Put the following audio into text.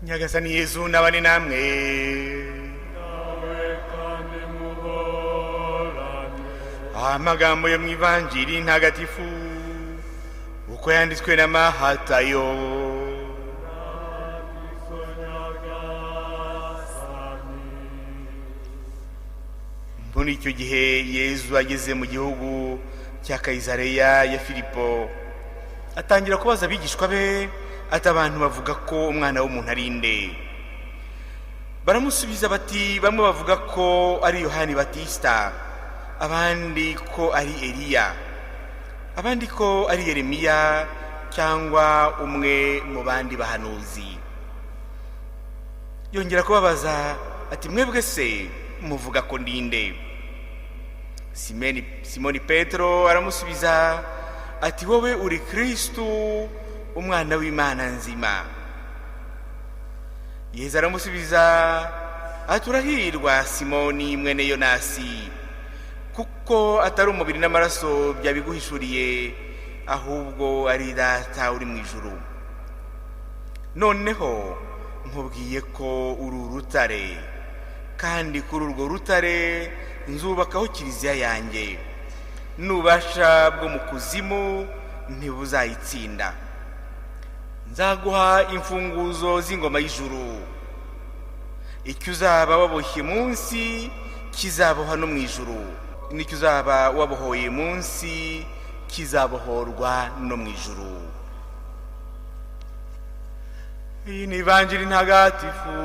Nyagasani Yesu n'abane namwe. Amagambo yo mu Ivanjiri ntagatifu uko yanditswe na Matayo. Muri icyo gihe Yesu ageze mu gihugu cya Kaisareya ya Filipo, atangira kubaza abigishwa be ati abantu bavuga ko umwana w'umuntu ari nde? Baramusubiza bati bamwe bavuga ko ari Yohani Batista, abandi ko ari Eliya, abandi ko ari Yeremiya cyangwa umwe mu bandi bahanuzi. Yongera kubabaza ati mwebwe se muvuga ko ndinde? Simoni Petero aramusubiza ati wowe uri Kristo, umwana w'Imana nzima. Yesu aramusubiza ati urahirwa Simoni mwene Yonasi, kuko atari umubiri n'amaraso byabiguhishuriye, ahubwo ari Data uri mu ijuru. Noneho nkubwiye ko uri urutare, kandi kuri urwo rutare nzubakaho kiliziya yanjye, n'ububasha bwo mu kuzimu ntibuzayitsinda. Nzaguha imfunguzo z'ingoma y'ijuru. Icyo uzaba waboshye munsi kizaboha no mu ijuru, n'icyo uzaba wabohoye munsi kizabohorwa no mu ijuru. Iyi ni Ivanjiri ntagatifu.